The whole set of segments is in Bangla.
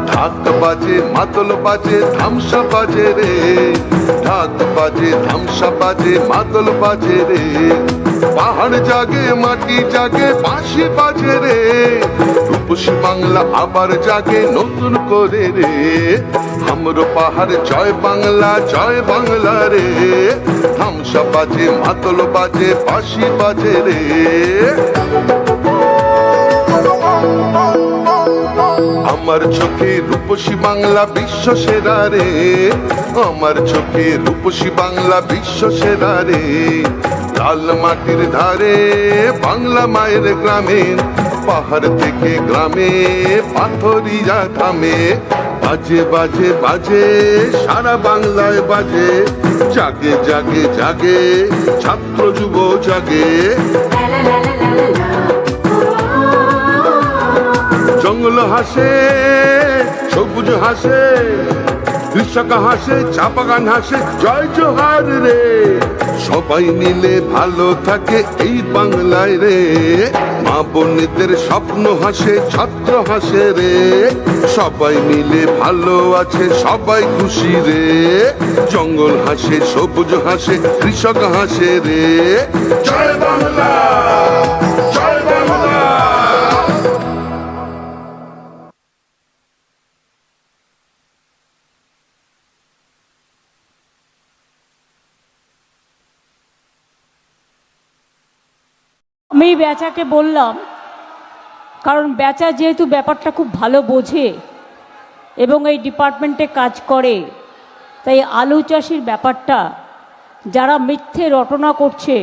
ঢাক বাজে মাদল বাজে ধামসা বাজে রে, ঢাক বাজে ধামসা বাজে মাদল বাজে রে, পাহাড় জাগে মাটি জাগে বাঁশি বাজে রে, রূপসী বাংলা আবার জাগে নতুন করে রে, হামরো পাহাড় জয় বাংলা রে, ধামসা বাজে মাদল বাজে বাঁশি বাজে রে। আমার চোখে রূপসী বাংলা বিশ্ব সেরা রে, আমার চোখে রূপসী বাংলা বিশ্ব সেরা রে, লাল মাটির ধারে বাংলা মায়ের গ্রামে, পাহাড় থেকে গ্রামে পাথরিয়া থামে, বাজে বাজে বাজে সারা বাংলায় বাজে, জাগে জাগে জাগে ছাত্র যুব জাগে। জঙ্গল হাসে সবুজ হাসে, কৃষক হাসে চা বাগান হাসে, জয় জোহার রে, সবাই মিলে ভালো থাকে এই বাংলায় রে, মা বোনেদের স্বপ্ন হাসে ছাত্র হাসে রে, সবাই মিলে ভালো আছে সবাই খুশি রে, জঙ্গল হাসে সবুজ হাসে কৃষক হাসে রে, জয় বাংলা জয় বাংলা। আমি বেচাকে বললাম, কারণ বেচা যেহেতু ব্যাপারটা খুব ভালো বোঝে এবং এই ডিপার্টমেন্টে কাজ করে, তাই আলু চাষির ব্যাপারটা যারা মিথ্যে রটনা করছে,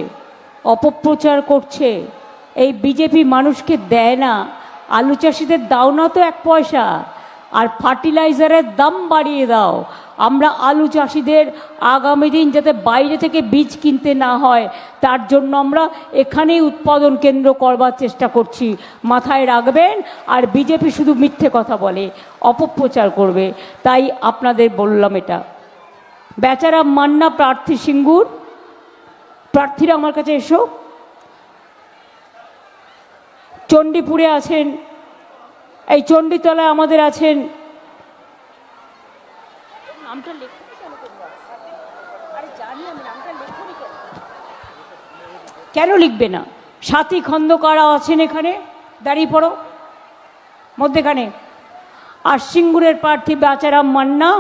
অপপ্রচার করছে, এই বিজেপি মানুষকে দেয় না, আলু চাষিদের দাও না তো এক পয়সা, আর ফার্টিলাইজারের দাম বাড়িয়ে দাও। আমরা আলু চাষিদের আগামী দিন যাতে বাইরে থেকে বীজ কিনতে না হয় তার জন্য আমরা এখানেই উৎপাদন কেন্দ্র করবার চেষ্টা করছি, মাথায় রাখবেন। আর বিজেপি শুধু মিথ্যে কথা বলে, অপপ্রচার করবে, তাই আপনাদের বললাম এটা। বেচারা মান্না প্রার্থী সিঙ্গুর, প্রার্থীরা আমার কাছে এসো। চণ্ডীপুরে আছেন, এই চণ্ডীতলায় আমাদের আছেন, নামটা কেন লিখবে না? সাথী খন্দকারা আছেন এখানে, দাঁড়িয়ে পড়ো মধ্যেখানে। আর সিঙ্গুরের প্রার্থী বেচারাম মান্না,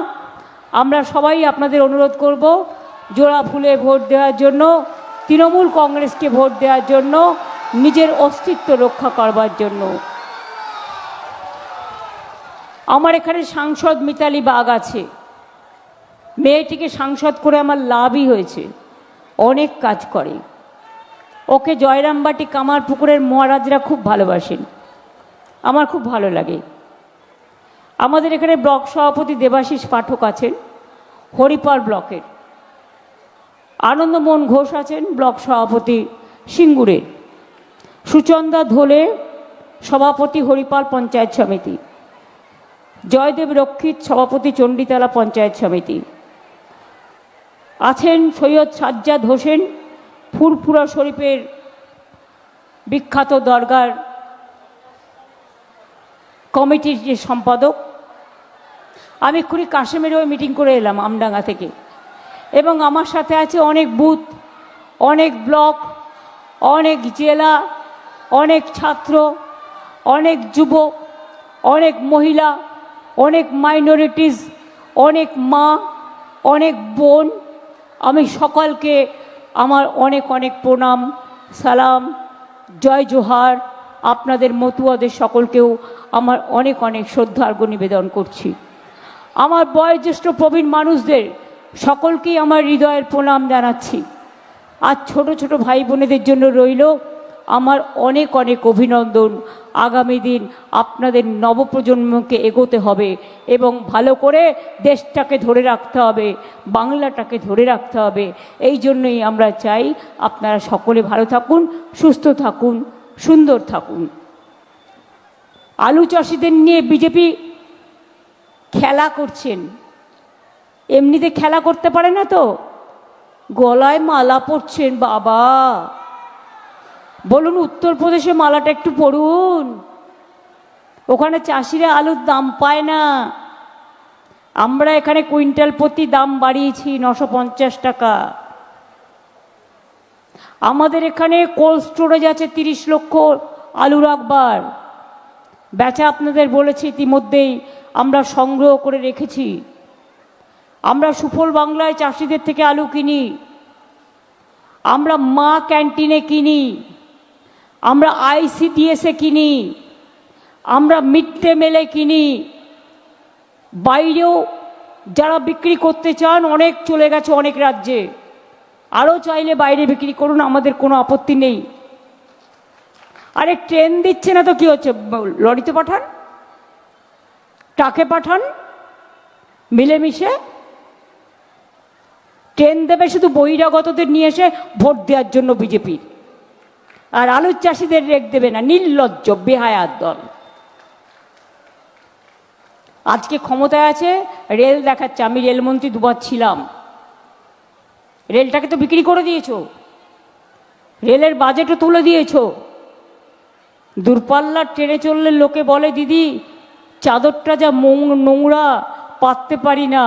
আমরা সবাই আপনাদের অনুরোধ করব জোড়া ফুলে ভোট দেওয়ার জন্য, তৃণমূল কংগ্রেসকে ভোট দেওয়ার জন্য, নিজের অস্তিত্ব রক্ষা করবার জন্য। আমার এখানে সাংসদ মিতালি বাগ আছে, মেয়েটিকে সাংসদ করে আমার লাভই হয়েছে, অনেক কাজ করে। ওকে জয়রামবাটি কামারপুকুরের মহারাজরা খুব ভালোবাসেন, আমার খুব ভালো লাগে। আমাদের এখানে ব্লক সভাপতি দেবাশিস পাঠক আছেন হরিপাল ব্লকের, আনন্দমোহন ঘোষ আছেন ব্লক সভাপতি সিঙ্গুরের, সুচন্দা ধোলে সভাপতি হরিপাল পঞ্চায়েত সমিতি, জয়দেব রক্ষিত সভাপতি চণ্ডীতলা পঞ্চায়েত সমিতি, আছেন সৈয়দ সাজ্জাদ হোসেন ফুরফুরা শরীফের বিখ্যাত দরগার কমিটির যে সম্পাদক। আমি এক্ষুনি কাশেমের ওই মিটিং করে এলাম আমডাঙ্গা থেকে, এবং আমার সাথে আছে অনেক বুথ, অনেক ব্লক, অনেক জেলা, অনেক ছাত্র, অনেক যুবক, অনেক মহিলা, অনেক মাইনরিটিস, অনেক মা, অনেক বোন। আমি সকলকে আমার অনেক অনেক প্রণাম, সালাম, জয় জোহার। আপনাদের মতুয়াদের সকলকেও আমার অনেক অনেক শ্রদ্ধার্ঘ্য নিবেদন করছি। আমার বয়োজ্যেষ্ঠ প্রবীণ মানুষদের সকলকেই আমার হৃদয়ের প্রণাম জানাচ্ছি। আর ছোট ছোট ভাই বোনেদের জন্য রইল আমার অনেক অনেক অভিনন্দন। আগামী দিন আপনাদের নবপ্রজন্মকে এগোতে হবে এবং ভালো করে দেশটাকে ধরে রাখতে হবে, বাংলাটাকে ধরে রাখতে হবে। এই জন্যই আমরা চাই আপনারা সকলে ভালো থাকুন, সুস্থ থাকুন, সুন্দর থাকুন। আলু চাষিদের নিয়ে বিজেপি খেলা করছেন, এমনিতে খেলা করতে পারে না তো, গলায় মালা পরছেন বাবা। বলুন উত্তরপ্রদেশে মালাটা একটু পড়ুন, ওখানে চাষিরা আলুর দাম পায় না। আমরা এখানে কুইন্টাল প্রতি দাম বাড়িয়েছি 950 টাকা। আমাদের এখানে কোল্ড স্টোরেজ আছে 30 লক্ষ আলু রাখবার, বেচা আপনাদের বলেছি ইতিমধ্যেই আমরা সংগ্রহ করে রেখেছি। আমরা সুফল বাংলায় চাষিদের থেকে আলু কিনি, আমরা মা ক্যান্টিনে কিনি, আমরা ICDS-এ কিনি, আমরা মিড ডে মিলে কিনি। বাইরেও যারা বিক্রি করতে চান অনেক চলে গেছে অনেক রাজ্যে, আরও চাইলে বাইরে বিক্রি করুন, আমাদের কোনো আপত্তি নেই। আরে ট্রেন দিচ্ছে না তো কি হচ্ছে, লরিতে পাঠান, ট্রাকে পাঠান, মিলেমিশে। ট্রেন দেবে শুধু বহিরাগতদের নিয়ে এসে ভোট দেওয়ার জন্য বিজেপির, আর আলুর চাষিদের রেখ দেবে না, নির্লজ্জ বেহায়ার দল। আজকে ক্ষমতায় আছে, রেল দেখাচ্ছে। আমি রেলমন্ত্রী দুবার ছিলাম, রেলটাকে তো বিক্রি করে দিয়েছো, রেলের বাজেটও তুলে দিয়েছো। দূরপাল্লার ট্রেনে চললে লোকে বলে দিদি চাদরটা যা নোংরা, পাততে পারি না,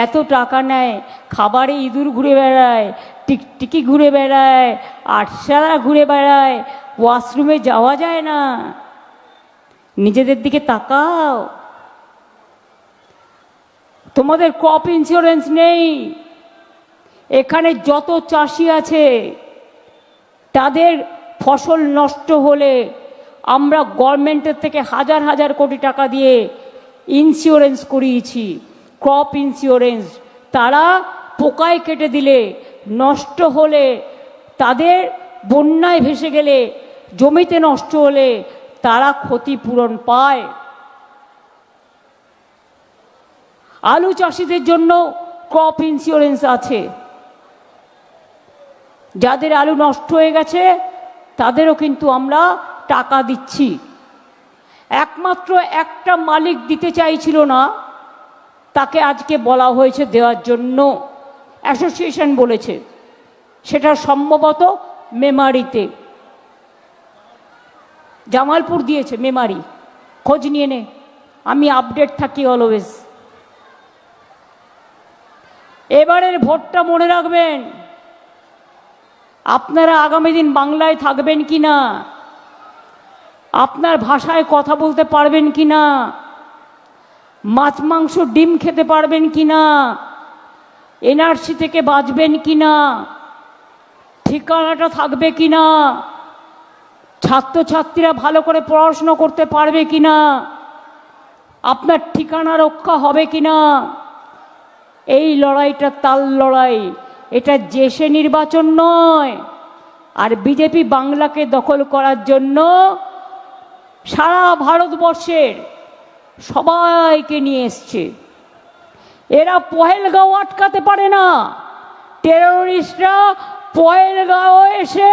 এত টাকা নেয়, খাবারে ইঁদুর ঘুরে বেড়ায়, টিকটিকি ঘুরে বেড়ায়, আটসারা ঘুরে বেড়ায়, ওয়াশরুমে যাওয়া যায় না। নিজেদের দিকে তাকাও। তোমাদের ক্রপ ইন্স্যুরেন্স নেই। এখানে যত চাষি আছে তাদের ফসল নষ্ট হলে আমরা গভর্নমেন্টের থেকে হাজার হাজার কোটি টাকা দিয়ে ইন্স্যুরেন্স করিয়েছি, ক্রপ ইন্স্যুরেন্স। তারা পোকায় কেটে দিলে, নষ্ট হলে, তাদের বন্যায় ভেসে গেলে, জমিতে নষ্ট হলে তারা ক্ষতিপূরণ পায়। আলু চাষিদের জন্য ক্রপ ইন্স্যুরেন্স আছে। যাদের আলু নষ্ট হয়ে গেছে তাদেরও কিন্তু আমরা টাকা দিচ্ছি। একমাত্র একটা মালিক দিতে চাইছিল না, তাকে আজকে বলা হয়েছে দেওয়ার জন্য, অ্যাসোসিয়েশন বলেছে। সেটা সম্ভবত মেমারিতে, জামালপুর দিয়েছে, মেমারি। খোঁজ নিয়ে নে, আমি আপডেট থাকি অলওয়েজ। এবারের ভোটটা মনে রাখবেন, আপনারা আগামী দিন বাংলায় থাকবেন কি না, আপনার ভাষায় কথা বলতে পারবেন কি না, মাছ মাংস ডিম খেতে পারবেন কি না, এনআরসি থেকে বাঁচবেন কি না, ঠিকানাটা থাকবে কি না, ছাত্রছাত্রীরা ভালো করে পড়াশোনা করতে পারবে কি না, আপনার ঠিকানা রক্ষা হবে কি না। এই লড়াইটা তাল লড়াই, এটা জেসে নির্বাচন নয়। আর বিজেপি বাংলাকে দখল করার জন্য সারা ভারতবর্ষের সবাইকে নিয়ে এসছে। এরা পহেলগাঁও আটকাতে পারে না। টেররিস্টরা পহেলগাঁও এসে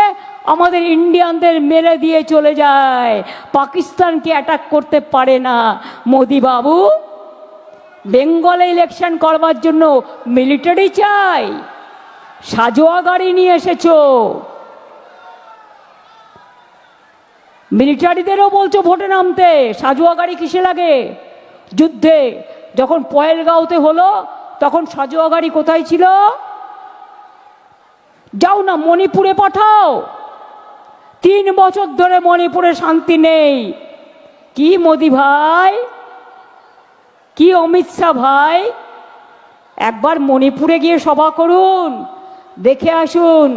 আমাদের ইন্ডিয়ানদের মেরে দিয়ে চলে যায়, পাকিস্তানকে অ্যাটাক করতে পারে না। মোদি বাবু, বেঙ্গলে ইলেকশন করবার জন্য মিলিটারি চাই, সাজোয়া গাড়ি নিয়ে এসেছো। মিলিটারিদেরও বলছো ভোটে নামতে, সাজোয়া গাড়ি কিসে লাগে? যুদ্ধে যখন পহেলগাঁওতে হলো তখন সাজোয়া গাড়ি কোথায় ছিল? যাও না মণিপুরে পাঠাও। 3 বছর ধরে মণিপুরে শান্তি নেই। কি মোদি ভাই, কি অমিত শাহ ভাই, একবার মণিপুরে গিয়ে সভা করুন, দেখে আসুন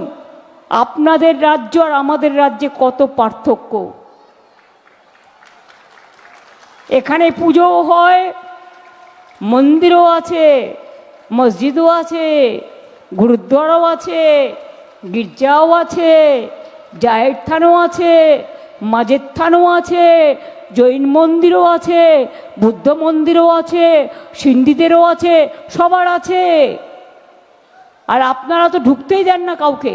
আপনাদের রাজ্য আর আমাদের রাজ্যে কত পার্থক্য। এখানে পুজোও হয়, মন্দিরও আছে, মসজিদও আছে, গুরুদ্বারাও আছে, গির্জাও আছে, জাহের থানও আছে, মাঝের থানও আছে, জৈন মন্দিরও আছে, বুদ্ধ মন্দিরও আছে, সিন্ধিদেরও আছে, সবার আছে। আর আপনারা তো ঢুকতেই দেন না কাউকে।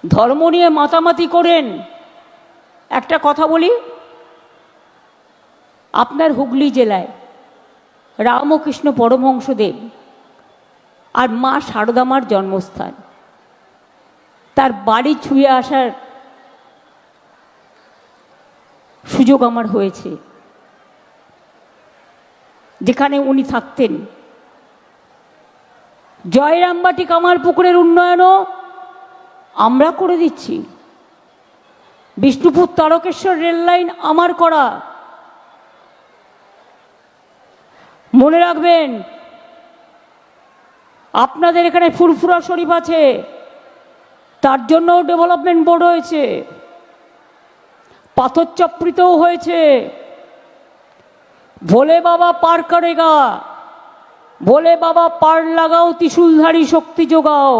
ধর্ম নিয়ে মাতামাতি করেন। একটা কথা বলি, আপনার হুগলি জেলায় রামকৃষ্ণ পরমহংসদেব আর মা শারদামার জন্মস্থান, তার বাড়ি ছুঁয়ে আসার সুযোগ আমার হয়েছে। যেখানে উনি থাকতেন, জয়রামবাটি কামারপুকুরের উন্নয়নও আমরা করে দিচ্ছি। বিষ্ণুপুর তারকেশ্বর রেল লাইন আমার করা। মনে রাখবেন, আপনাদের এখানে ফুরফুরা শরীফ আছে, তার জন্যও ডেভেলপমেন্ট বোর্ড হয়েছে, পাথর চপ্রিতেও হয়েছে। ভোলে বাবা পার করেগা, ভোলে বাবা পার লাগাও, ত্রিশূলধারী শক্তি যোগাও,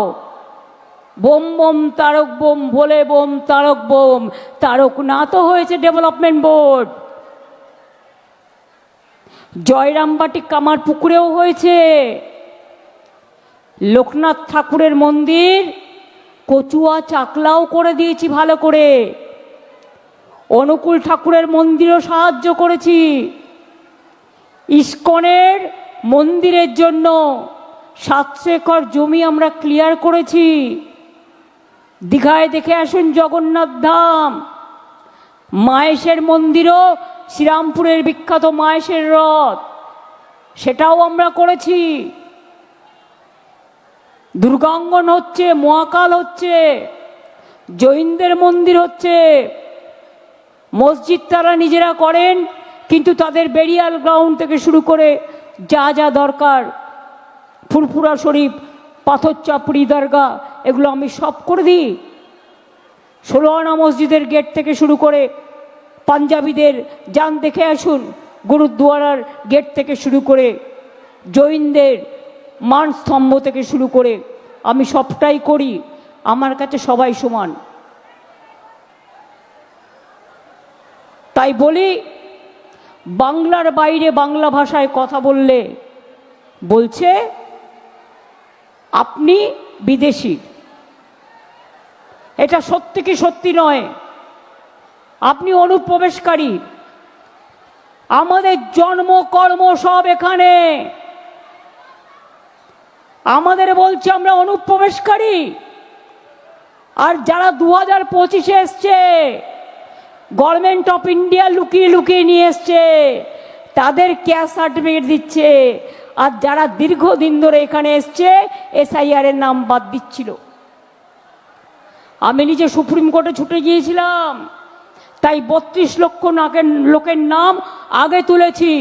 বোম বোম তারক বোম, ভোলে বোম তারক বোম। তারকনাথও হয়েছে ডেভেলপমেন্ট বোর্ড। জয়রামবাটি কামারপুকুরেও হয়েছে। লোকনাথ ঠাকুরের মন্দির কচুয়া চাকলাও করে দিয়েছি ভালো করে। অনুকূল ঠাকুরের মন্দিরও সাহায্য করেছি। ইস্কনের মন্দিরের জন্য 700 একর জমি আমরা ক্লিয়ার করেছি। দীঘায় দেখে আসুন জগন্নাথ ধাম। মায়েশের মন্দিরও, শ্রীরামপুরের বিখ্যাত মায়েশের রথ, সেটাও আমরা করেছি। দুর্গাঙ্গন হচ্ছে, মহাকাল হচ্ছে, জৈনদের মন্দির হচ্ছে। মসজিদ তারা নিজেরা করেন, কিন্তু তাদের বেরিয়াল গ্রাউন্ড থেকে শুরু করে যা যা দরকার, ফুরফুরা শরীফ, পাথর চাপড়ি দরগা, এগুলো আমি সব করে দিই। 16 আনা মসজিদের গেট থেকে শুরু করে পাঞ্জাবিদের যান দেখে আসুন, গুরুদ্বারার গেট থেকে শুরু করে জৈনদের মানস্তম্ভ থেকে শুরু করে আমি সবটাই করি। আমার কাছে সবাই সমান। তাই বলি, বাংলার বাইরে বাংলা ভাষায় কথা বললে বলছে আপনি বিদেশি। এটা সত্যি কি সত্যি নয়? আপনি অনুপ্রবেশকারী। আমাদের জন্ম কর্ম সব এখানে। আমাদের বলছে আমরা অনুপ্রবেশকারী। আর যারা 2025-এ এসছে, গভর্নমেন্ট অফ ইন্ডিয়া লুকিয়ে লুকিয়ে নিয়ে এসছে, তাদের ক্যাস্ট সার্টিফিকেট দিচ্ছে। আর যারা দীর্ঘদিন ধরে এখানে এসছে, SIR এর নাম বাদ দিচ্ছিল। আমি নিজে সুপ্রিম কোর্টে ছুটে গিয়েছিলাম, তাই 32 লক্ষ লোকের নাম আগে তুলেছি।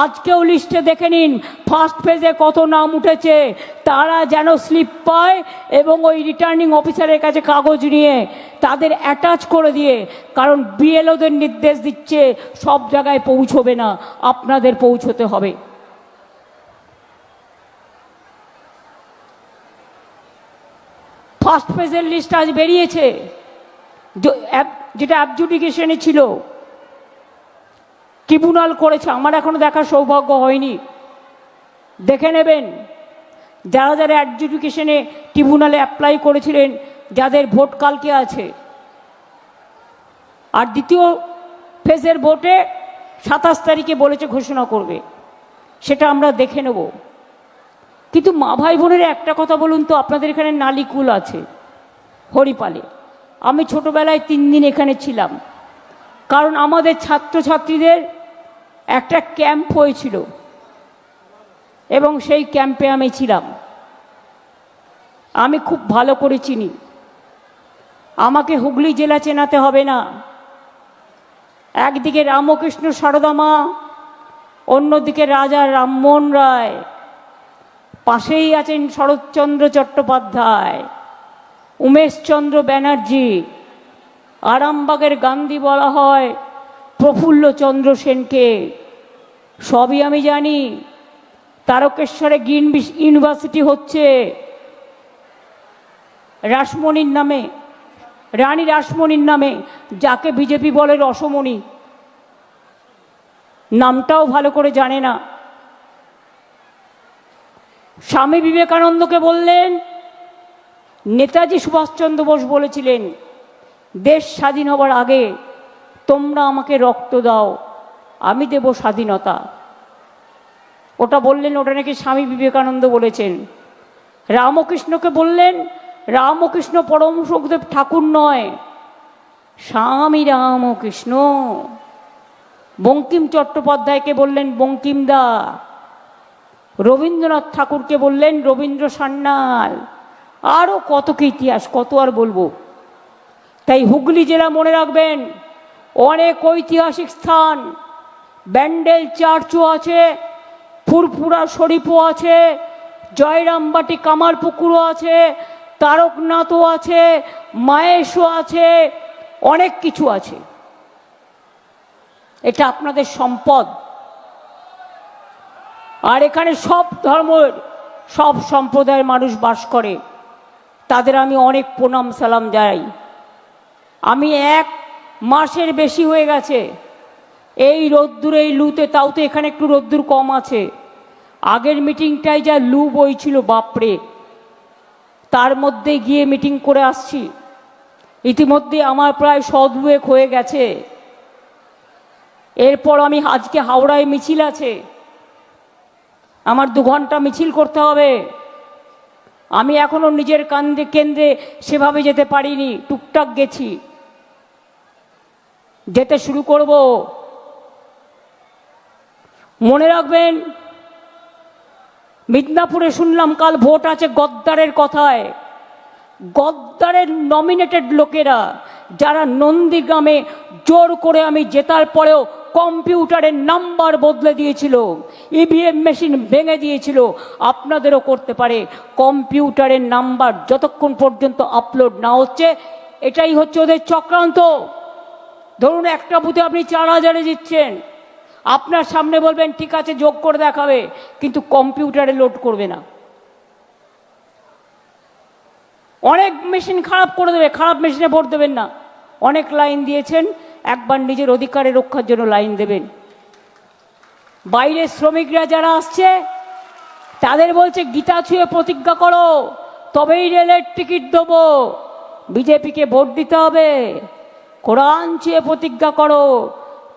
আজকেও লিস্টে দেখে নিন, ফার্স্ট ফেজে কত নাম উঠেছে। তারা যেন স্লিপ পায় এবং ওই রিটার্নিং অফিসারের কাছে কাগজ নিয়ে তাদের অ্যাটাচ করে দিয়ে, কারণ BLOদের নির্দেশ দিচ্ছে সব জায়গায় পৌঁছবে না, আপনাদের পৌঁছতে হবে। ফার্স্ট ফেজের লিস্ট আজ বেরিয়েছে, যেটা অ্যাডজুডিকেশনে ছিল, ট্রিব্যুনাল করেছে। আমার এখনো দেখার সৌভাগ্য হয়নি, দেখে নেবেন। যারা যারা অ্যাডজুডিকেশনে ট্রিব্যুনালে অ্যাপ্লাই করেছিলেন, যাদের ভোট কালকে আছে। আর দ্বিতীয় ফেজের ভোটে 27 তারিখে বলেছে ঘোষণা করবে, সেটা আমরা দেখে নেব। কিন্তু মা ভাই বোনের একটা কথা বলুন তো, আপনাদের এখানে নালিকুল আছে হরিপালে। আমি ছোটবেলায় 3 দিন এখানে ছিলাম, কারণ আমাদের ছাত্রছাত্রীদের একটা ক্যাম্প হয়েছিল এবং সেই ক্যাম্পে আমি ছিলাম। আমি খুব ভালো করে চিনি। আমাকে হুগলি জেলা চেনাতে হবে না। একদিকে রামকৃষ্ণ সারদা মা, অন্যদিকে রাজা রামমোহন রায়, পাশেই আছেন শরৎচন্দ্র চট্টোপাধ্যায়, উমেশচন্দ্র ব্যানার্জি। আরামবাগের গান্ধী বলা হয় প্রফুল্লচন্দ্র সেনকে, সবই আমি জানি। তারকেশ্বরে গ্রিন ইউনিভার্সিটি হচ্ছে রাসমণির নামে, রানী রাসমণির নামে, যাকে বিজেপি বলে রসমণি। নামটাও ভালো করে জানে না। স্বামী বিবেকানন্দকে বললেন, নেতাজি সুভাষচন্দ্র বোস বলেছিলেন, দেশ স্বাধীন হবার আগে তোমরা আমাকে রক্ত দাও, আমি দেব স্বাধীনতা। ওটা বললেন, ওটা নাকি স্বামী বিবেকানন্দ বলেছেন। রামকৃষ্ণকে বললেন রামকৃষ্ণ পরম সুখদেব ঠাকুর নয়, স্বামী রামকৃষ্ণ। বঙ্কিম চট্টোপাধ্যায়কে বললেন বঙ্কিমদা, রবীন্দ্রনাথ ঠাকুরকে বললেন রবীন্দ্র সান্যাল। আরও কত কি ইতিহাস, কত আর বলবো। তাই হুগলি জেলা মনে রাখবেন, অনেক ঐতিহাসিক স্থান, ব্যান্ডেল চার্চও আছে, ফুরফুরা শরীফও আছে, জয়রামবাটি কামারপুকুরও আছে, তারকনাথও আছে, মায়েশও আছে, অনেক কিছু আছে। এটা আপনাদের সম্পদ। আর এখানে সব ধর্মের, সব সম্প্রদায়ের মানুষ বাস করে, তাদের আমি অনেক প্রণাম সালাম জানাই। আমি 1 মাসের বেশি হয়ে গেছে এই রোদ্দুর, এই লুতে, তাও তো এখানে একটু রোদ্দুর কম আছে। আগের মিটিংটাই যা লু বইছিল বাপরে, তার মধ্যে গিয়ে মিটিং করে আসছি। ইতিমধ্যে আমার প্রায় 100 হয়ে গেছে। এরপর আমি আজকে হাওড়ায় মিছিল আছে, আমার 2 ঘন্টা মিছিল করতে হবে। আমি এখনো নিজের কেন্দ্রে সেভাবে যেতে পারিনি, টুকটাক গেছি, যেতে শুরু করব। মনে রাখবেন, মিদনাপুরে শুনলাম কাল ভোট আছে গদ্দারের কথায়। গদ্দারের নমিনেটেড লোকেরা যারা নন্দীগ্রামে জোর করে আমি জেতার পরেও কম্পিউটারের নাম্বার বদলে দিয়েছিল, ইভিএম মেশিন ভেঙে দিয়েছিল, আপনাদেরও করতে পারে। কম্পিউটারের নাম্বার যতক্ষণ পর্যন্ত আপলোড না হচ্ছে, এটাই হচ্ছে ওদের চক্রান্ত। ধরুন একটা বুথে আপনি 4000-এ জিতছেন, আপনার সামনে বলবেন ঠিক আছে যোগ করে দেখাবে, কিন্তু কম্পিউটারে লোড করবে না। অনেক মেশিন খারাপ করে দেবে, খারাপ মেশিনে ভোট দেবেন না। অনেক লাইন দিয়েছেন, একবার নিজের অধিকারের রক্ষার জন্য লাইন দেবেন। বাইরের শ্রমিকরা যারা আসছে তাদের বলছে গীতা ছুঁয়ে প্রতিজ্ঞা করো, তবেই রেলের টিকিট দেবো। বিজেপিকে ভোট দিতে হবে। কোরআন ছুঁয়ে প্রতিজ্ঞা করো,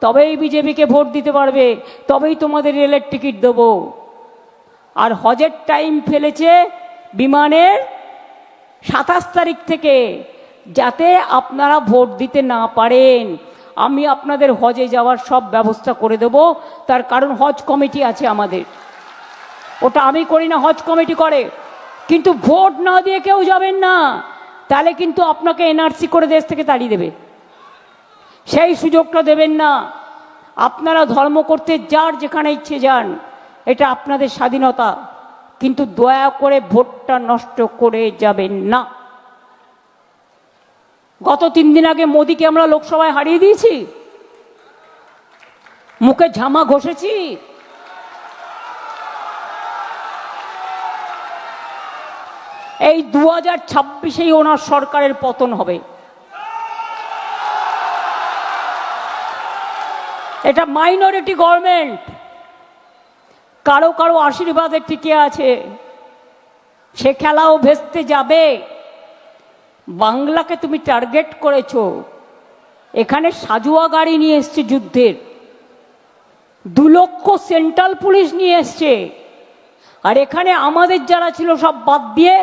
তবেই বিজেপিকে ভোট দিতে পারবে, তবেই তোমাদের রেলের টিকিট দেবো। আর হজের টাইম ফেলেছে বিমানের 27 তারিখ থেকে, যাতে আপনারা ভোট দিতে না পারেন। আমি আপনাদের হজে যাওয়ার সব ব্যবস্থা করে দেব, তার কারণ হজ কমিটি আছে আমাদের। ওটা আমি করি না, হজ কমিটি করে। কিন্তু ভোট না দিয়ে কেউ যাবেন না, তাহলে কিন্তু আপনাকে এনআরসি করে দেশ থেকে তাড়িয়ে দেবে। সেই সুযোগটা দেবেন না। আপনারা ধর্ম করতে যার যেখানে ইচ্ছে যান, এটা আপনাদের স্বাধীনতা, কিন্তু দয়া করে ভোটটা নষ্ট করে যাবেন না। গত 3 দিন আগে মোদিকে আমরা লোকসভায় হারিয়ে দিয়েছি, মুখে ঝামা ঘষেছি। এই 2026-এই ওনার সরকারের পতন হবে। এটা মাইনরিটি গভর্নমেন্ট, কারো কারো আশীর্বাদে টিকে আছে, সে খেলাও ভেস্তে যাবে। বাংলাকে তুমি টার্গেট করেছো, এখানে সাজুয়া গাড়ি নিয়ে এসছে যুদ্ধের, 2 লক্ষ সেন্ট্রাল পুলিশ নিয়ে এসছে। আর এখানে আমাদের যারা ছিল সব বাদ দিয়ে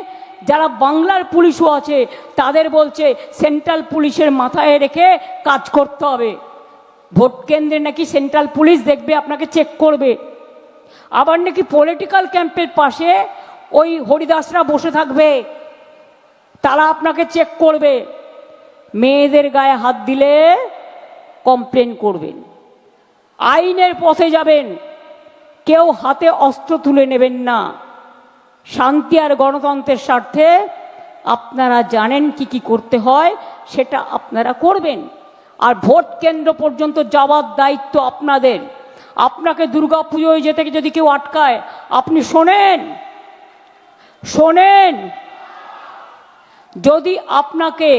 যারা বাংলার পুলিশও আছে, তাদের বলছে সেন্ট্রাল পুলিশের মাথায় রেখে কাজ করতে হবে। ভোট কেন্দ্রে নাকি সেন্ট্রাল পুলিশ দেখবে, আপনাকে চেক করবে। আবার নাকি পলিটিক্যাল ক্যাম্পের পাশে ওই হরিদাসরা বসে থাকবে, তারা আপনাকে চেক করবে। মেয়েদের গায়ে হাত দিলে কমপ্লেন করবেন, আইনের পথে যাবেন, কেউ হাতে অস্ত্র তুলে নেবেন না। শান্তি আর গণতন্ত্রের স্বার্থে আপনারা জানেন কি কি করতে হয়, সেটা আপনারা করবেন। আর ভোট কেন্দ্র পর্যন্ত যাওয়ার দায়িত্ব আপনাদের। আপনাকে দুর্গাপুজোয় যেতে যদি কেউ আটকায়, আপনি শোনেন, যদি আপনাকে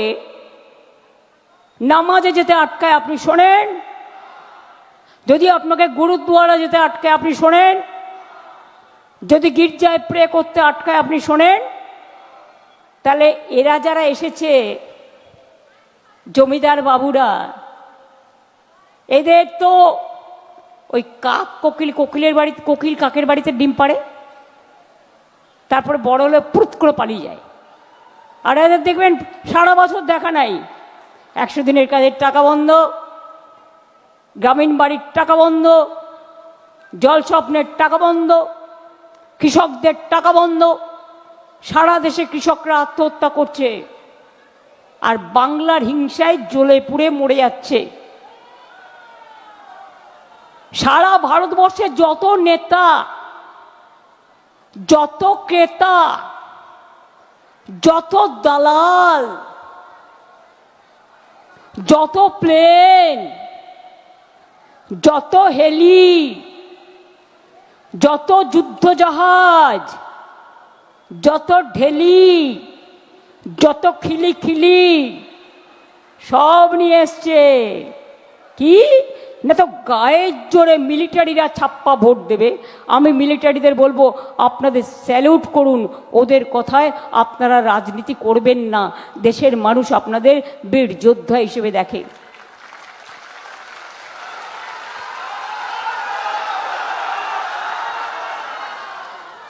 নামাজে যেতে আটকায় আপনি শোনেন, যদি আপনাকে গুরুদ্বারা যেতে আটকায় আপনি শোনেন, যদি গির্জায় প্রে করতে আটকায় আপনি শোনেন। তাহলে এরা যারা এসেছে জমিদার বাবুরা, এদের তো ওই কাক কোকিলের বাড়িতে, কোকিল কাকের বাড়িতে ডিম পাড়ে, তারপরে বড় হলে পুরুত করে পালিয়ে যায়। আর এদের দেখবেন সারা বছর দেখা নাই, 100 দিনের কাজের টাকা বন্ধ, গ্রামীণ বাড়ির টাকা বন্ধ, জল স্বপ্নের টাকা বন্ধ, কৃষকদের টাকা বন্ধ। সারা দেশে কৃষকরা আত্মহত্যা করছে, আর বাংলার হিংসায় জ্বলে পুড়ে মরে যাচ্ছে। সারা ভারতবর্ষে যত নেতা, যত ক্রেতা, যত দালাল, যত প্লেন, যত হেলি, যত যুদ্ধজাহাজ, যত ঢেলি, যত খিলি সব নিয়ে এসছে। কি না, তো গায়ের জোরে মিলিটারিরা ছাপ্পা ভোট দেবে। আমি মিলিটারিদের বলবো, আপনাদের স্যালুট করুন, ওদের কথায় আপনারা রাজনীতি করবেন না। দেশের মানুষ আপনাদের বীর যোদ্ধা হিসেবে দেখে।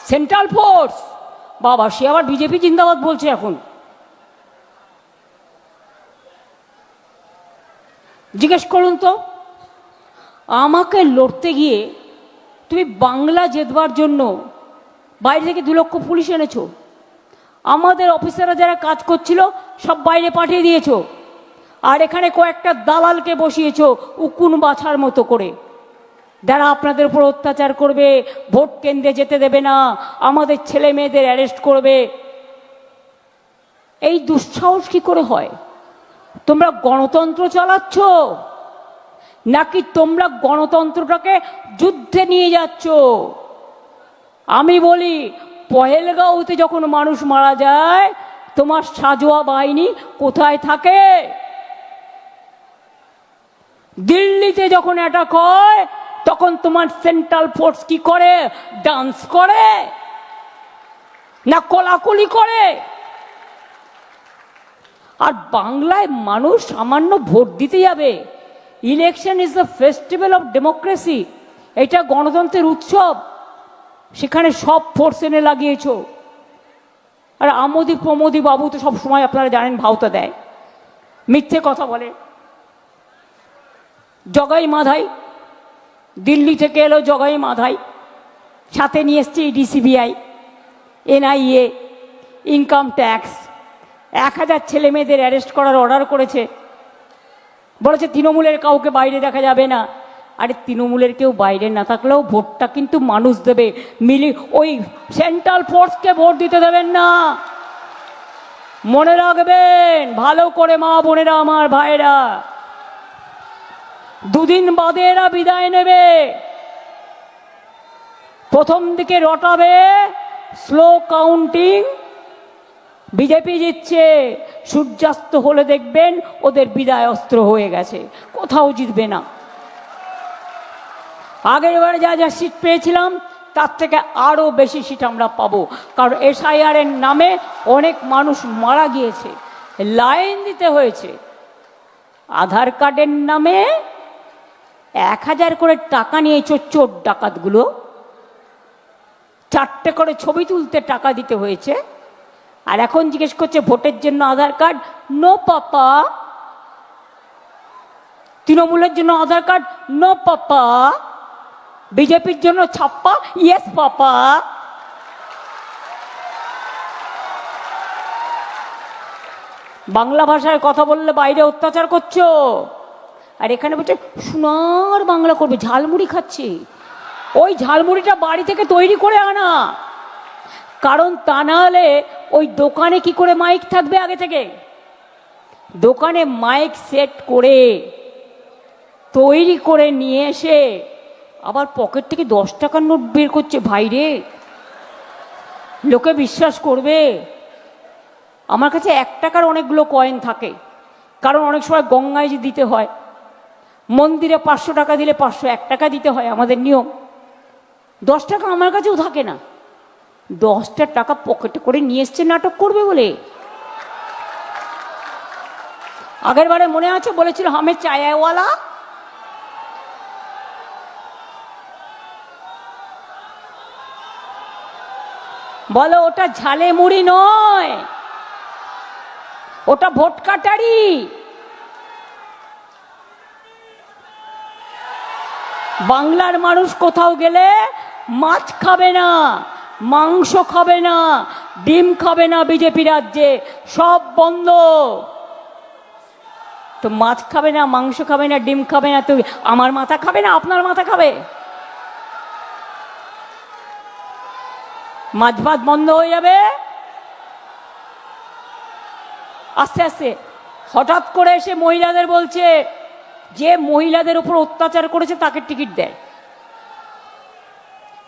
সেন্ট্রাল ফোর্স, বাবা সে আবার বিজেপি জিন্দাবাদ বলছে এখন। জিজ্ঞেস করুন তো, আমাকে লড়তে গিয়ে তুমি বাংলা জেতবার জন্য বাইরে থেকে 2 লক্ষ পুলিশ এনেছো, আমাদের অফিসাররা যারা কাজ করছিল সব বাইরে পাঠিয়ে দিয়েছো, আর এখানে কয়েকটা দালালকে বসিয়েছো উকুন বাছার মতো করে, যারা আপনাদের উপর অত্যাচার করবে, ভোট কেন্দ্রে যেতে দেবে না, আমাদের ছেলে মেয়েদের অ্যারেস্ট করবে। এই দুঃসাহস কি করে হয়? তোমরা গণতন্ত্র চালাচ্ছ, নাকি তোমরা গণতন্ত্রটাকে যুদ্ধে নিয়ে যাচ্ছ? আমি বলি, পহেলগাঁওতে যখন মানুষ মারা যায়, তোমার সাজোয়া বাহিনী কোথায় থাকে? দিল্লিতে যখন অ্যাটাক হয়, তখন তোমার সেন্ট্রাল ফোর্স কি করে? ডান্স করে না কোলাকুলি করে? আর বাংলায় মানুষ সামান্য ভোট দিতে যাবে। Election is the festival of democracy, এটা গণতন্ত্রের উৎসব, সেখানে সব ফোর্স এনে লাগিয়েছ। আর আমোদি প্রমোদি বাবু তো সব সময় আপনারা জানেন ভাওতা দেয়, মিথ্যে কথা বলে। জগাই মাধাই দিল্লি থেকে এলো, জগাই মাধাই সাথে নিয়ে এসছে ED, CBI, NIA, income tax. 1000 ছেলে মেয়েদের অ্যারেস্ট করার অর্ডার করেছে, বলেছে তৃণমূলের কাউকে বাইরে দেখা যাবে না। আরে তৃণমূলের কেউ বাইরে না থাকলেও ভোটটা কিন্তু মানুষ দেবে, ওই সেন্ট্রাল ফোর্সকে ভোট দিতে দেবেন না। মনে রাখবেন ভালো করে মা বোনেরা, আমার ভাইরা, 2 দিন বাদে এরা বিদায় নেবে। প্রথম দিকে রটাবে, স্লো কাউন্টিং, বিজেপি জিতছে, সূর্যাস্ত হলে দেখবেন ওদের বিদায় অস্ত্র হয়ে গেছে, কোথাও জিতবে না। আগের বারে যা যা সিট পেয়েছিলাম তার থেকে আরো বেশি সিট আমরা পাবো, কারণ এসআইআর এর নামে অনেক মানুষ মারা গিয়েছে, লাইন দিতে হয়েছে। আধার কার্ডের নামে 1000 করে টাকা নিয়েছো চোর ডাকাতগুলো, 4টে করে ছবি তুলতে টাকা দিতে হয়েছে। আর এখন জিজ্ঞেস করছে ভোটের জন্য আধার কার্ড, নো পাপা। তৃণমূলের জন্য আধার কার্ড, নো পাপা। বিজেপির জন্য ছাপ্পা, ইয়েস পাপা। বাংলা ভাষায় কথা বললে বাইরে অত্যাচার করছো, আর এখানে বলছে সোনার বাংলা করবে, ঝালমুড়ি খাচ্ছে। ওই ঝালমুড়িটা বাড়ি থেকে তৈরি করে আনা, কারণ তা না হলে ওই দোকানে কি করে মাইক থাকবে? আগে থেকে দোকানে মাইক সেট করে তৈরি করে নিয়ে এসে আবার পকেট থেকে 10 টাকার নোট বের করছে। ভাইরে, লোকে বিশ্বাস করবে? আমার কাছে 1 টাকার অনেকগুলো কয়েন থাকে, কারণ অনেক সময় গঙ্গায় যে দিতে হয়, মন্দিরে 500 টাকা দিলে 501 টাকা দিতে হয়, আমাদের নিয়ম। 10 টাকা আমার কাছেও থাকে না, 10টা টাকা পকেটে করে নিয়ে এসছে নাটক করবে বলে। আগের বারে মনে আছে বলেছিল হামে চায়াওয়ালা, বলো ওটা ঝালে মুড়ি নয়, ওটা ভোট কাটারি। বাংলার মানুষ কোথাও গেলে মাছ খাবে না, মাংস খাবে না, ডিম খাবে না। বিজেপি রাজ্যে সব বন্ধ। তো মাছ খাবে না, মাংস খাবে না, ডিম খাবে না, তো আমার মাথা খাবে না, আপনার মাথা খাবে? মাছ ভাত বন্ধ হয়ে যাবে আস্তে আস্তে। হঠাৎ করে এসে মহিলাদের বলছে যে মহিলাদের উপর অত্যাচার করেছে তাকে টিকিট দেয়।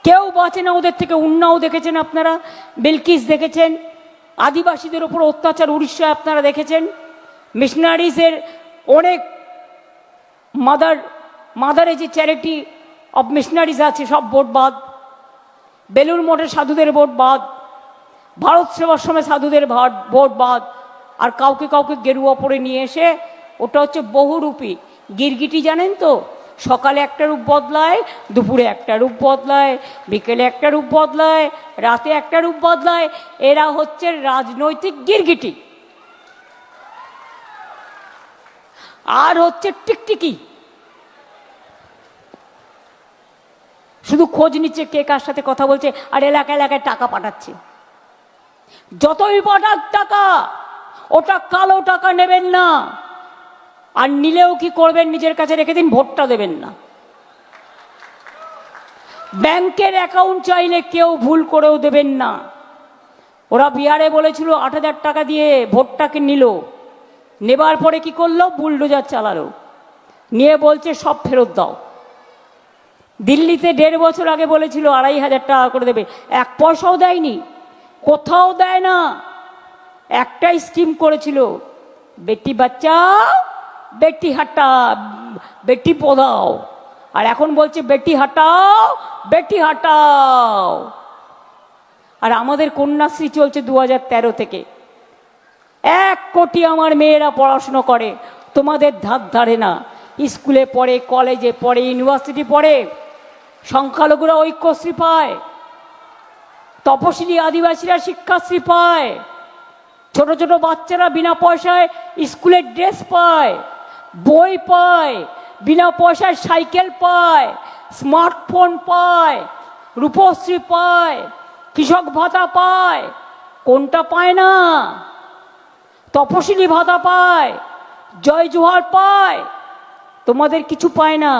কেউ বাঁচে না ওদের থেকে। উন্নাও দেখেছেন আপনারা, বিলকিস দেখেছেন, আদিবাসীদের উপর অত্যাচার উড়িষ্যায় আপনারা দেখেছেন। মিশনারিজের অনেক মাদারে যে চ্যারিটি অফ মিশনারিজ আছে সব ভোট বাদ। বেলুর মঠে সাধুদের ভোট বাদ, ভারত সেবাশ্রমে সাধুদের ভোট বাদ। আর কাউকে কাউকে গেরুয়া পরে নিয়ে এসে, ওটা হচ্ছে বহুরূপী গিরগিটি, জানেন তো? সকালে একটা রূপ বদলায়, দুপুরে একটা রূপ বদলায়, বিকেলে একটা রূপ বদলায়, রাতে একটা রূপ বদলায়। এরা হচ্ছে রাজনৈতিক গিরগিটি। আর হচ্ছে টিকটিকি, শুধু খোঁজ নিচ্ছে কে কার সাথে কথা বলছে, আর এলাকায় এলাকায় টাকা পাঠাচ্ছে। যতই পাঠাক টাকা, ওটা কালো টাকা নেবেন না। আর নিলেও কি করবেন, নিজের কাছে রেখে দিন, ভোটটা দেবেন না। ব্যাংকের অ্যাকাউন্ট চাইলে কেউ ভুল করেও দেবেন না। ওরা বিহারে বলেছিল 8,000 টাকা দিয়ে ভোটটাকে নিল, নেবার পরে কি করলো, বুলডোজার চালালো, নিয়ে বলছে সব ফেরত দাও। দিল্লিতে 1.5 বছর আগে বলেছিল 2,500 টাকা করে দেবে, 1 পয়সাও দেয়নি, কোথাও দেয় না। একটাই স্কিম করেছিল, বেটি বাচ্চাও বেটি হাটাও বেটি পড়াও। আর এখন বলছে বেটি হাটাও বেটি হাটাও। আর আমাদের কন্যাশ্রী চলছে 2013 থেকে। 1 কোটি আমার মেয়েরা পড়াশুনো করে, তোমাদের ধার ধারে না। স্কুলে পড়ে, কলেজে পড়ে, ইউনিভার্সিটি পড়ে। সংখ্যালঘুরা ঐক্যশ্রী পায়, তপশিলি আদিবাসীরা শিক্ষাশ্রী পায়, ছোট ছোট বাচ্চারা বিনা পয়সায় স্কুলের ড্রেস পায়, বই পায়, বিনা পয়সায় সাইকেল পায়, স্মার্টফোন পায়, রূপশ্রী পায়, কৃষক ভাতা পায়। কোনটা পায় না? তপশিলি ভাতা পায়, জয় জোহার পায়। তোমাদের কিছু পায় না।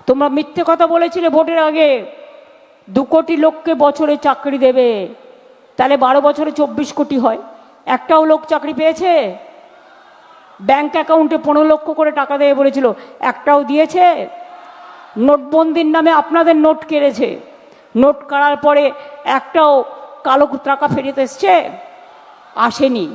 তোমরা মিথ্যে কথা বলেছিলে ভোটের আগে 2 কোটি লোককে বছরে চাকরি দেবে, তাহলে 12 বছরে 24 কোটি হয়। একটাও লোক চাকরি পেয়েছে? ব্যাংক অ্যাকাউন্টে 15 লক্ষ করে টাকা দেবে বলেছিল, একটাও দিয়েছে? নোটবন্দির নামে আপনাদের নোট কেড়েছে, নোট কাড়ার পরে একটাও কালো টাকা ফেরত এসছে? আসেনি।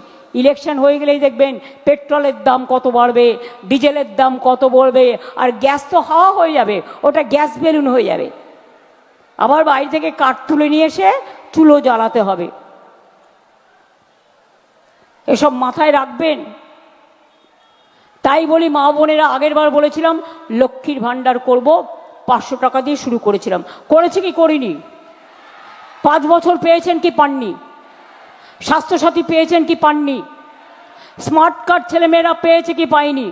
ইলেকশন হয়ে গেলেই দেখবেন পেট্রোলের দাম কত বাড়বে, ডিজেলের দাম কত বাড়বে, আর গ্যাস তো হাওয়া হয়ে যাবে, ওটা গ্যাস বেলুন হয়ে যাবে। আবার বাইরে থেকে কাঠ তুলে নিয়ে এসে চুলো জ্বালাতে হবে। এসব মাথায় রাখবেন। তাই বলি মা বোনেরা, আগের বার বলেছিলাম লক্ষ্মীর ভাণ্ডার করব, 500 টাকা দিয়ে শুরু করেছিলাম। করেছে কি করিনি? 5 বছর পেয়েছেন কি পাননি? স্বাস্থ্যসাথী পেয়েছেন কি পাননি? স্মার্ট কার্ড ছেলেমেয়েরা পেয়েছে কি পায়নি?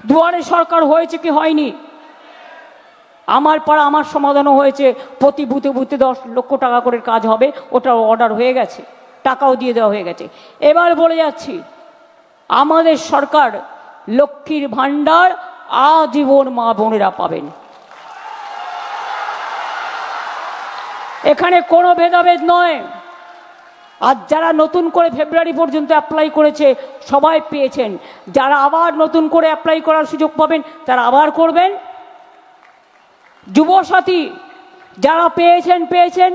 দুয়ারে সরকার হয়েছে কি হয়নি? আমার পাড়া আমার সমাধানও হয়েছে, প্রতি বুথে বুথে 10 লক্ষ টাকা করে কাজ হবে, ওটা অর্ডার হয়ে গেছে, টাকাও দিয়ে দেওয়া হয়ে গেছে। এবার বলে যাচ্ছি, আমাদের সরকার লক্ষ্মীর ভাণ্ডার আজীবন মা বোনেরা পাবেন। এখানে কোনো ভেদাভেদ নয়। আর যারা নতুন করে ফেব্রুয়ারি পর্যন্ত অ্যাপ্লাই করেছে সবাই পেয়েছেন। যারা আবার নতুন করে অ্যাপ্লাই করার সুযোগ পাবেন তারা আবার করবেন। যুবসাথী যারা পেয়েছেন,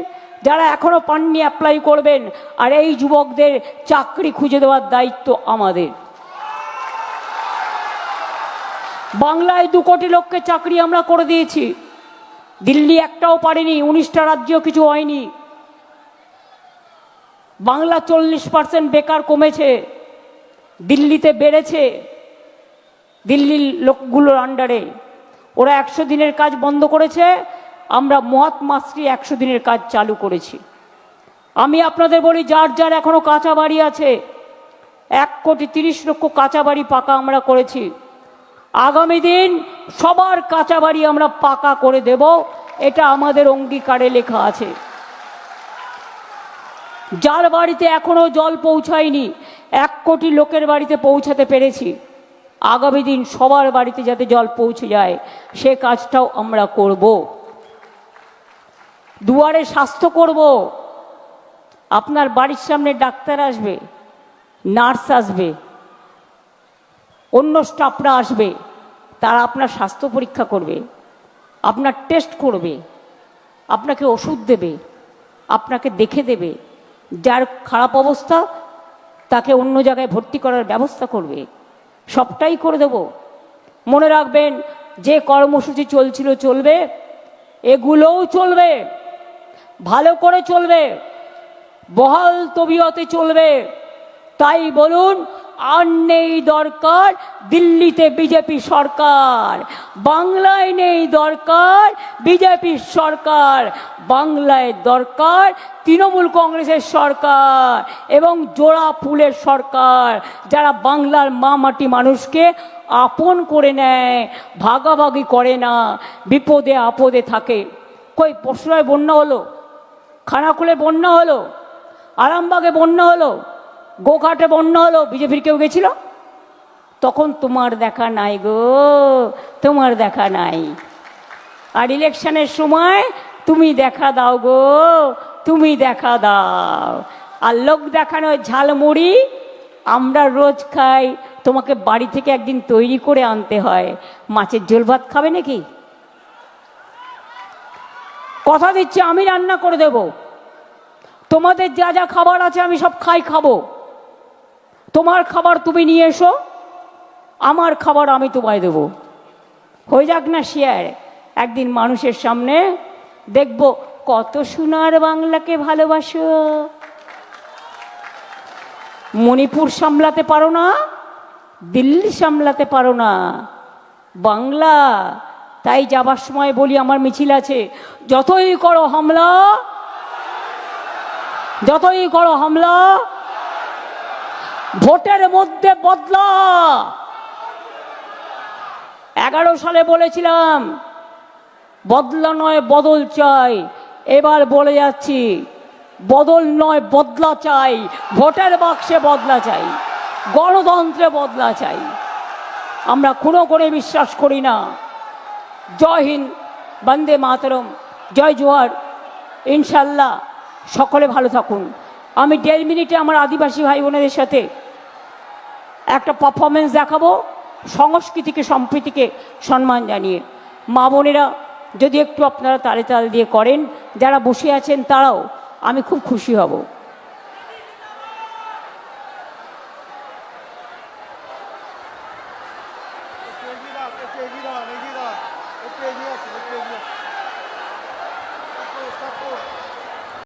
যারা এখনো পাননি অ্যাপ্লাই করবেন। আর এই যুবকদের চাকরি খুঁজে দেওয়ার দায়িত্ব আমাদের। বাংলায় 2 কোটি লোককে চাকরি আমরা করে দিয়েছি। দিল্লি একটাও পারেনি, 19টা রাজ্যেও কিছু হয়নি। বাংলা 40% বেকার কমেছে, দিল্লিতে বেড়েছে। দিল্লির লোকগুলোর আন্ডারে ওরা 100 দিনের কাজ বন্ধ করেছে, আমরা মহাত্মাশ্রী 100 দিনের কাজ চালু করেছি। আমি আপনাদের বলি, যার যার এখনো কাঁচা বাড়ি আছে, 1,30,00,000 কাঁচা বাড়ি পাকা আমরা করেছি। আগামী দিন সবার কাঁচা বাড়ি আমরা পাকা করে দেব, এটা আমাদের অঙ্গীকারে লেখা আছে। যার বাড়িতে এখনো জল পৌঁছায়নি, 1 কোটি লোকের বাড়িতে পৌঁছাতে পেরেছি। আগামী দিন সবার বাড়িতে যাতে জল পৌঁছে যায়, সে কাজটাও আমরা করব। দুয়ারে স্বাস্থ্য করব। আপনার বাড়ির সামনে ডাক্তার আসবে, নার্স আসবে, অন্য স্টাফরা আসবে, তারা আপনার স্বাস্থ্য পরীক্ষা করবে, আপনার টেস্ট করবে, আপনাকে ওষুধ দেবে, আপনাকে দেখে দেবে। যার খারাপ অবস্থা তাকে অন্য জায়গায় ভর্তি করার ব্যবস্থা করবে, সবটাই করে দেব। মনে রাখবেন, যে কর্মসূচি চলছিল চলবে, এগুলোও চলবে, ভালো করে চলবে, বহাল তবিয়তে চলবে। তাই বলুন, আর নেই দরকার দিল্লিতে বিজেপি সরকার, বাংলায় নেই দরকার বিজেপির সরকার, বাংলায় দরকার তৃণমূল কংগ্রেসের সরকার এবং জোড়া ফুলের সরকার, যারা বাংলার মা মাটি মানুষকে আপন করে নেয়, ভাগাভাগি করে না, বিপদে আপদে থাকে। কই পরশুরায় বন্যা হলো, খানাকুলে বন্যা হলো, আরামবাগে বন্যা হলো, গোঘাটে বন্যা হলো, বিজেপির কেউ গেছিল? তখন তোমার দেখা নাই গো, তোমার দেখা নাই। আর ইলেকশনের সময় তুমি দেখা দাও গো, তুমি দেখা দাও। আর লোক দেখানো ঝালমুড়ি আমরা রোজ খাই, তোমাকে বাড়ি থেকে একদিন তৈরি করে আনতে হয়। মাছের ঝোল ভাত খাবে নাকি? কথা দিচ্ছি, আমি রান্না করে দেব। তোমাদের যা যা খাবার আছে আমি সব খাবো। তোমার খাবার তুমি নিয়ে এসো, আমার খাবার আমি তোমায় দেবো। হয়ে যাক না শেয়ার। একদিন মানুষের সামনে দেখব কত সোনার বাংলাকে ভালোবাসো। মণিপুর সামলাতে পারো না, দিল্লি সামলাতে পারো না, বাংলা। তাই যাবার সময় বলি, আমার মিছিল আছে, যতই করো হামলা, যতই করো হামলা, ভোটের মধ্যে বদলা। 11 সালে বলেছিলাম বদলা নয় বদল চাই, এবার বলে যাচ্ছি বদল নয় বদলা চাই। ভোটের বাক্সে বদলা চাই, গণতন্ত্রে বদলা চাই। আমরা কোনো করে বিশ্বাস করি না। জয় হিন্দ, বন্দে মাতরম, জয় জোহার। ইনশাল্লাহ সকলে ভালো থাকুন। আমি 1.5 মিনিটে আমার আদিবাসী ভাই বোনেদের সাথে একটা পারফরমেন্স দেখাবো, সংস্কৃতিকে সম্প্রীতিকে সম্মান জানিয়ে। মা বোনেরা যদি একটু আপনারা তালে তাল দিয়ে করেন, যারা বসে আছেন তারাও, আমি খুব খুশি হব।